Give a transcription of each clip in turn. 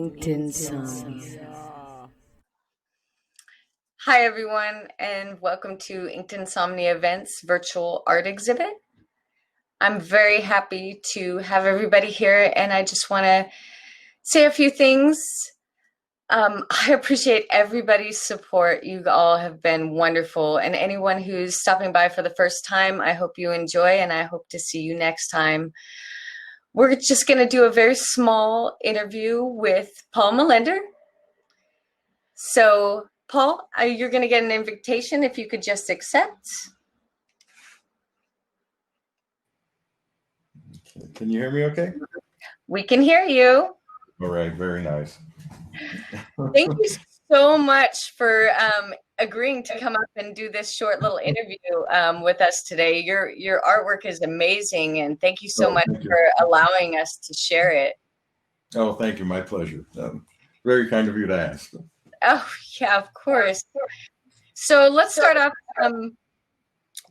InkedInsomnia. Hi, everyone, and welcome to InkedInsomnia Events virtual art exhibit. I'm very happy to have everybody here, and I just want to say a few things. I appreciate everybody's support. You all have been wonderful, and anyone who's stopping by for the first time, I hope you enjoy, and I hope to see you next time. We're just going to do a very small interview with Paul Mellender. So, Paul, you're going to get an invitation if you could just accept. Can you hear me okay? We can hear you. All right, very nice. Thank you so much for agreeing to come up and do this short little interview with us today. Your artwork is amazing, and thank you so much for allowing us to share it. Oh, thank you. My pleasure. Very kind of you to ask. Oh, yeah, of course. So let's start off.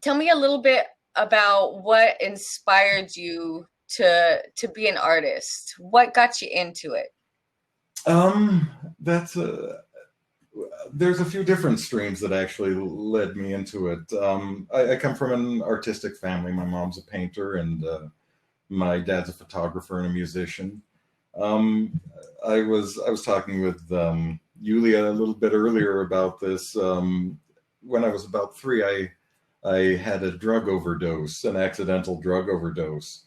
Tell me a little bit about what inspired you to be an artist. What got you into it? There's a few different streams that actually led me into it. I come from an artistic family. My mom's a painter, and my dad's a photographer and a musician. I was talking with Yulia a little bit earlier about this. When I was about 3, I had a drug overdose, an accidental drug overdose.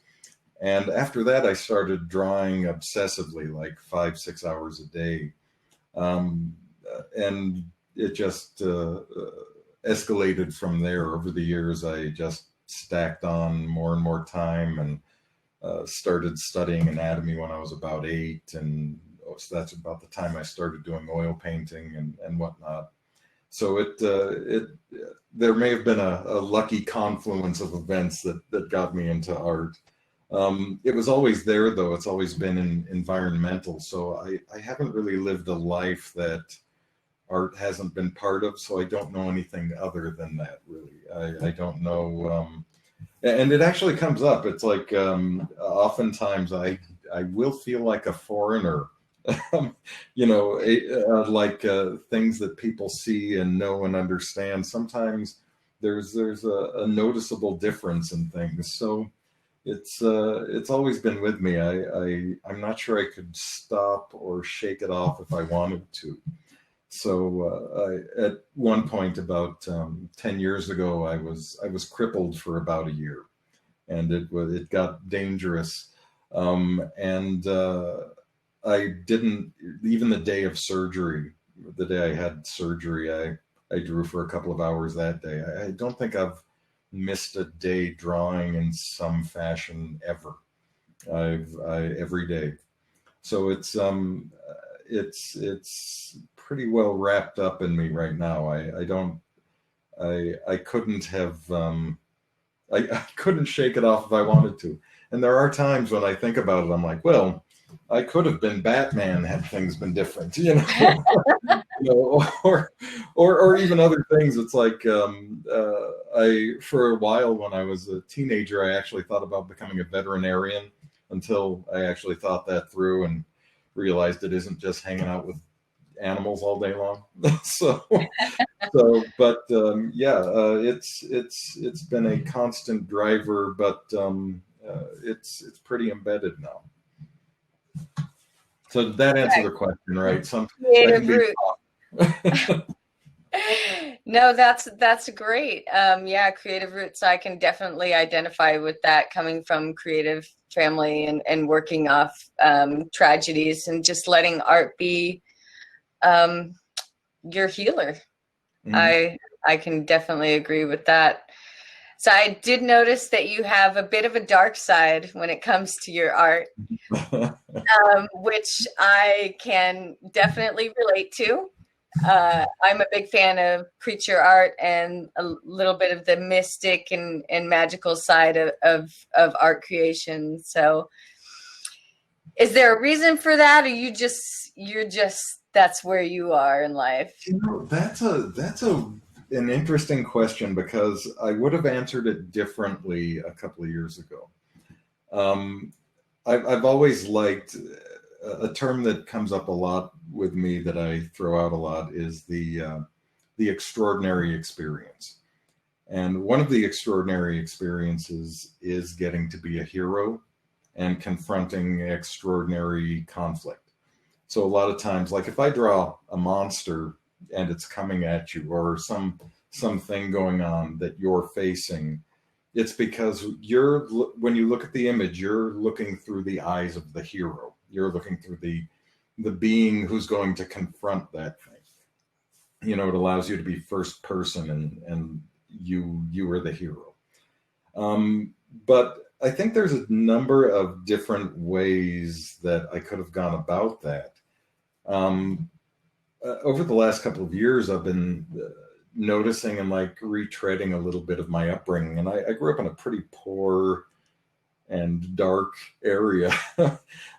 And after that, I started drawing obsessively, like 5-6 hours a day. And it just escalated from there. Over the years, I just stacked on more and more time, and started studying anatomy when I was about 8. And so that's about the time I started doing oil painting and whatnot. So there may have been a lucky confluence of events that got me into art. It was always there, though. It's always been environmental. So I haven't really lived a life that art hasn't been part of. So I don't know anything other than that, really. I don't know. And it actually comes up. It's like oftentimes I will feel like a foreigner, like things that people see and know and understand. Sometimes there's a noticeable difference in things. So it's always been with me. I'm not sure I could stop or shake it off if I wanted to. So at one point about 10 years ago, I was crippled for about a year, and it got dangerous. I didn't, even the day of surgery, the day I had surgery, I drew for a couple of hours that day. I don't think I've missed a day drawing in some fashion ever. Every day. So it's pretty well wrapped up in me right now. I couldn't have, I couldn't shake it off if I wanted to. And there are times when I think about it, I'm like, well, I could have been Batman had things been different, or even other things. It's like for a while when I was a teenager, I actually thought about becoming a veterinarian until I actually thought that through and realized it isn't just hanging out with animals all day long. It's been a constant driver, but it's pretty embedded now. So did that answer the question, right? No, that's great. Creative roots. I can definitely identify with that, coming from creative family and working off tragedies and just letting art be your healer. Mm-hmm. I can definitely agree with that. So I did notice that you have a bit of a dark side when it comes to your art, which I can definitely relate to. I'm a big fan of creature art and a little bit of the mystic and magical side of art creation. So is there a reason for that, or you're just that's where you are in life? That's an interesting question, because I would have answered it differently a couple of years ago. I've always liked a term that comes up a lot with me that I throw out a lot is the extraordinary experience. And one of the extraordinary experiences is getting to be a hero and confronting extraordinary conflict. So a lot of times, like if I draw a monster and it's coming at you, or something going on that you're facing, it's because when you look at the image, you're looking through the eyes of the hero. You're looking through the being who's going to confront that thing. It allows you to be first person, and you are the hero. But I think there's a number of different ways that I could have gone about that. Over the last couple of years, I've been noticing and like retreading a little bit of my upbringing. And I grew up in a pretty poor and dark area.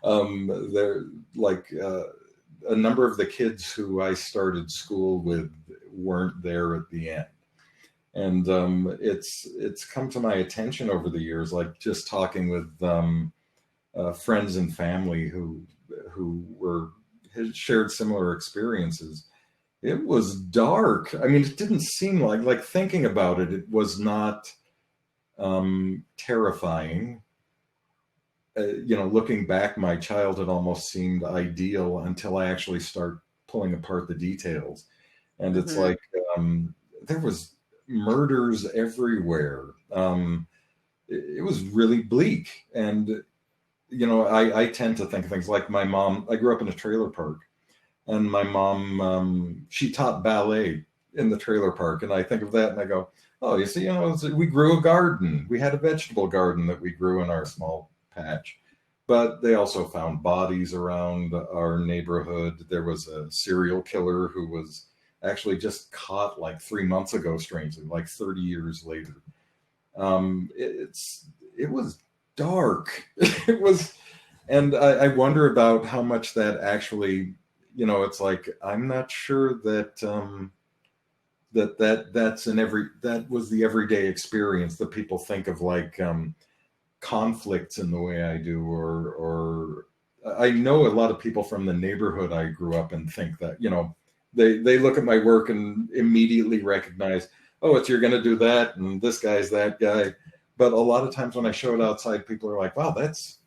There, like a number of the kids who I started school with weren't there at the end. And it's come to my attention over the years, like just talking with friends and family who had shared similar experiences. It was dark. I mean, it didn't seem like thinking about it, it was not terrifying. Looking back, my childhood almost seemed ideal until I actually start pulling apart the details. And it's like there was murders everywhere. It was really bleak. And, I tend to think of things like my mom. I grew up in a trailer park, and my mom, she taught ballet in the trailer park. And I think of that and I go, oh, you see, we grew a garden. We had a vegetable garden that we grew in our small patch. But they also found bodies around our neighborhood. There was a serial killer who was actually just caught like 3 months ago, strangely, like 30 years later. It was dark. It was, and I wonder about how much that actually, it's like, I'm not sure that that was the everyday experience that people think of, like conflicts in the way I do, or I know a lot of people from the neighborhood I grew up in think that, they look at my work and immediately recognize, oh, you're going to do that, and this guy's that guy. But a lot of times when I show it outside, people are like, wow, that's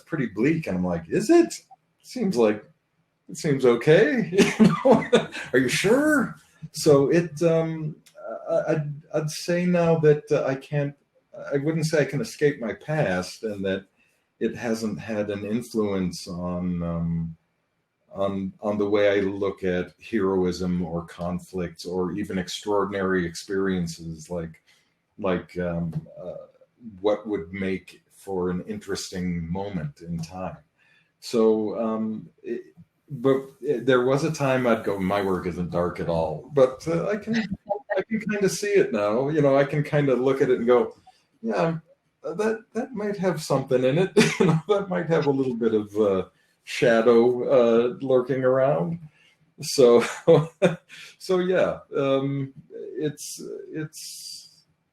pretty bleak. And I'm like, is it? Seems okay. Are you sure? So I'd say now that I wouldn't say I can escape my past, and that it hasn't had an influence on the way I look at heroism or conflicts or even extraordinary experiences, like what would make for an interesting moment in time. So, but there was a time I'd go, my work isn't dark at all, but I can kind of see it now. I can kind of look at it and go, yeah, that might have something in it. That might have a little bit of shadow lurking around. So yeah,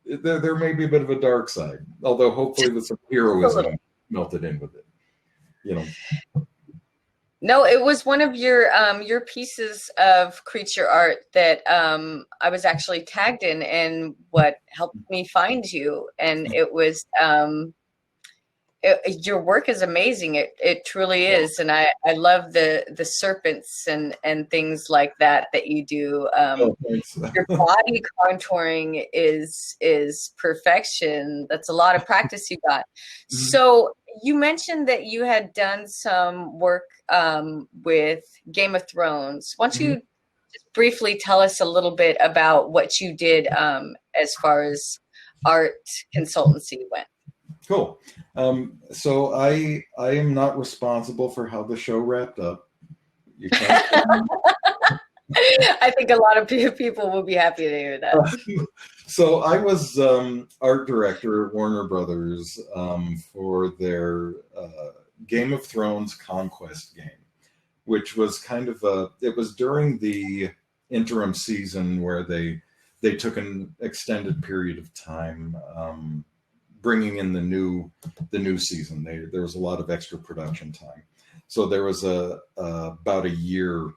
there may be a bit of a dark side, although hopefully with some heroism melted in with it. No, it was one of your pieces of creature art that I was actually tagged in, and what helped me find you. And it was your work is amazing. It truly is, and I love the serpents and things like that you do. Your body contouring is perfection. That's a lot of practice you got. Mm-hmm. So you mentioned that you had done some work with Game of Thrones. Why don't you just briefly tell us a little bit about what you did as far as art consultancy went? Cool. So I am not responsible for how the show wrapped up. You can't. I think a lot of people will be happy to hear that. So I was art director at Warner Brothers for their Game of Thrones Conquest game, which was kind of it was during the interim season where they took an extended period of time bringing in the new season. There was a lot of extra production time. So there was about a year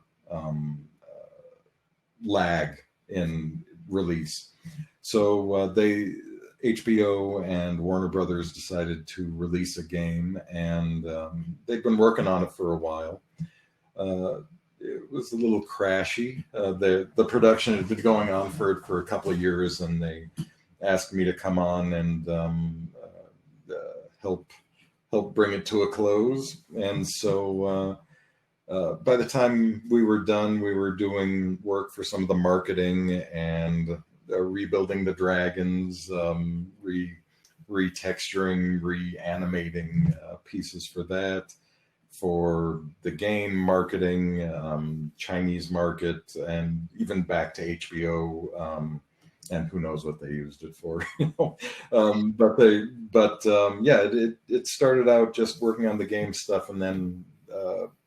lag in release. So HBO and Warner Brothers decided to release a game, and they've been working on it for a while. It was a little crashy. The production had been going on for a couple of years, and they asked me to come on and help bring it to a close. And so by the time we were done, we were doing work for some of the marketing and rebuilding the dragons, retexturing, reanimating pieces for that, for the game marketing, Chinese market, and even back to HBO, and who knows what they used it for. It started out just working on the game stuff, and then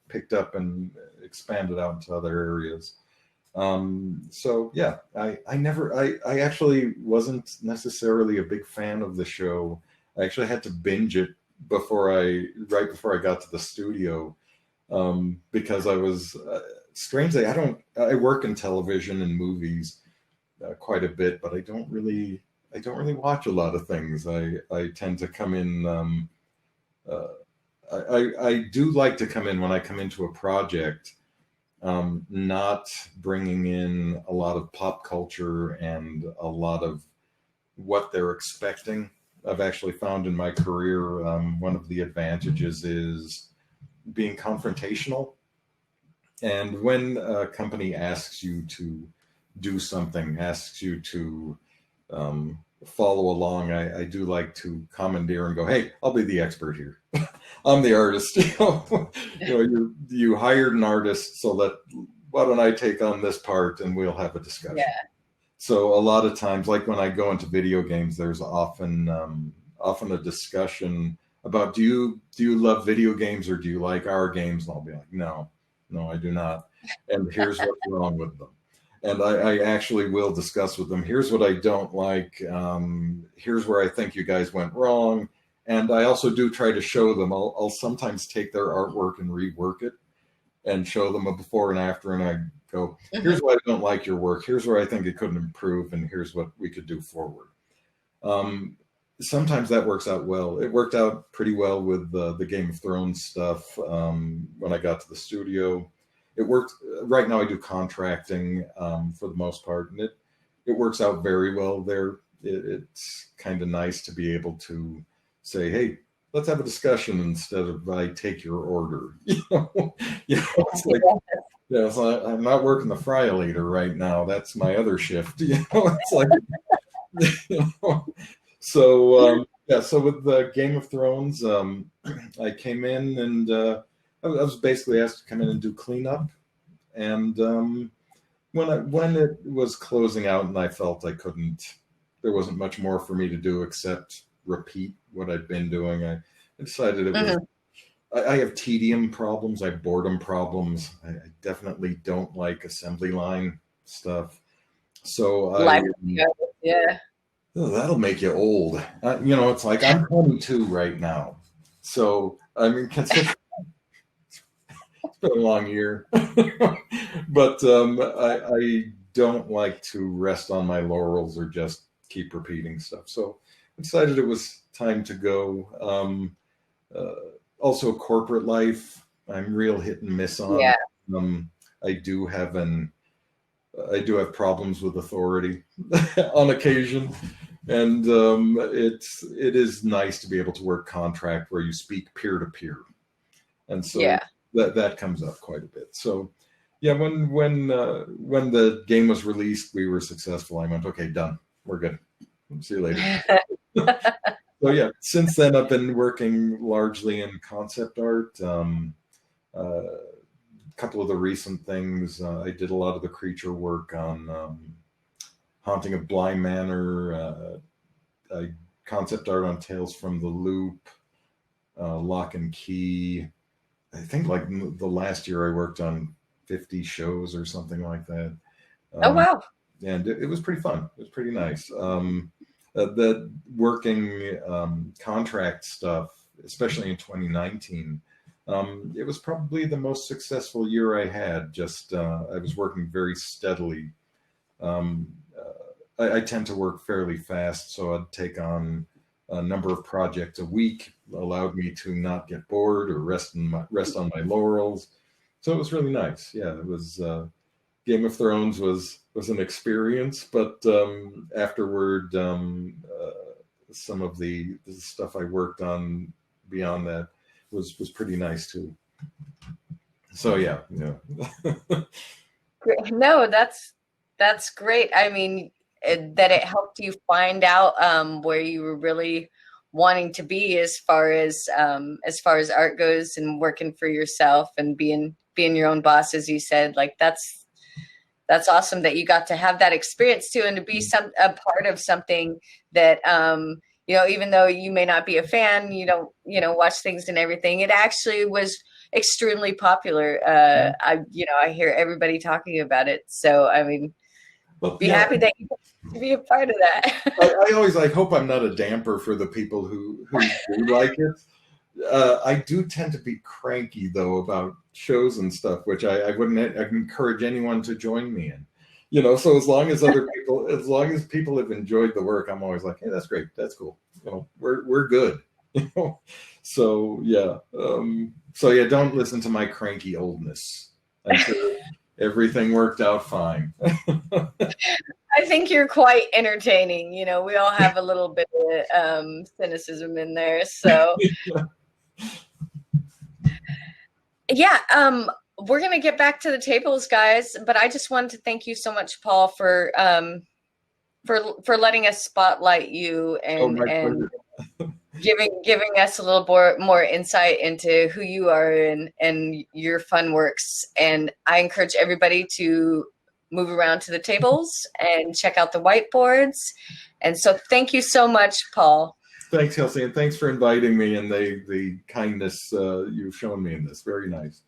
picked up and expanded out into other areas. I actually wasn't necessarily a big fan of the show. I actually had to binge it right before I got to the studio, because I was strangely, I work in television and movies quite a bit, but I don't really watch a lot of things. I tend to come in. I do like to come in when I come into a project, not bringing in a lot of pop culture and a lot of what they're expecting. I've actually found in my career, one of the advantages is being confrontational. And when a company asks you to do something, asks you to follow along, I do like to commandeer and go, hey, I'll be the expert here. I'm the artist. You hired an artist, so why don't I take on this part and we'll have a discussion. Yeah. So a lot of times, like when I go into video games, there's often a discussion about, do you love video games or do you like our games? And I'll be like, no, I do not. And here's what's wrong with them. And I actually will discuss with them, here's what I don't like. Here's where I think you guys went wrong. And I also do try to show them, I'll sometimes take their artwork and rework it and show them a before and after. And I go, here's why I don't like your work. Here's where I think it couldn't improve. And here's what we could do forward. Sometimes that works out well. It worked out pretty well with the Game of Thrones stuff when I got to the studio. It worked. Right now I do contracting for the most part, and it works out very well there. It's kind of nice to be able to say, hey, let's have a discussion instead of I take your order. It's like, so I'm not working the fryolator right now. That's my other shift. It's like, So with the Game of Thrones, I came in and I was basically asked to come in and do cleanup. And when it was closing out and I felt there wasn't much more for me to do except repeat what I'd been doing, I decided it was, I have tedium problems, I have boredom problems. I definitely don't like assembly line stuff. So yeah. Oh, that'll make you old. It's like I'm 22 right now. So, I mean, it's been a long year. But I don't like to rest on my laurels or just keep repeating stuff. So I decided it was time to go. Also, corporate life, I'm real hit and miss on. Yeah. I do have problems with authority on occasion. And it is nice to be able to work contract where you speak peer to peer, and so that comes up quite a bit. So, when the game was released, we were successful. I went, okay, done, we're good. See you later. So since then I've been working largely in concept art. A couple of the recent things, I did a lot of the creature work on. Haunting of Bly Manor, concept art on Tales from the Loop, Lock and Key. I think like the last year I worked on 50 shows or something like that. Oh, wow. And it was pretty fun. It was pretty nice. The working contract stuff, especially in 2019, It was probably the most successful year I had. Just I was working very steadily. Um, I tend to work fairly fast, so I'd take on a number of projects a week, allowed me to not get bored or rest on my laurels. So it was really nice. Yeah, it was Game of Thrones was an experience, but afterward, some of the stuff I worked on beyond that was pretty nice too. So yeah. No, that's great. I mean, that it helped you find out where you were really wanting to be as far as art goes, and working for yourself and being your own boss, as you said. Like that's awesome that you got to have that experience too, and to be a part of something that even though you may not be a fan, you don't watch things and everything, it actually was extremely popular. I hear everybody talking about it, so I mean, happy that you to be a part of that. I always hope I'm not a damper for the people who do like it. I do tend to be cranky though about shows and stuff, which I wouldn't encourage anyone to join me in. So as long as people have enjoyed the work, I'm always like, hey, that's great, that's cool. We're good. So yeah. Don't listen to my cranky oldness. I'm sure everything worked out fine. I think you're quite entertaining. We all have a little bit of cynicism in there. So yeah, we're going to get back to the tables, guys, but I just wanted to thank you so much, Paul, for letting us spotlight you and giving us a little more insight into who you are and your fun works. And I encourage everybody to move around to the tables and check out the whiteboards. And so thank you so much, Paul. Thanks, Kelsey, and thanks for inviting me and the kindness you've shown me in this. Very nice.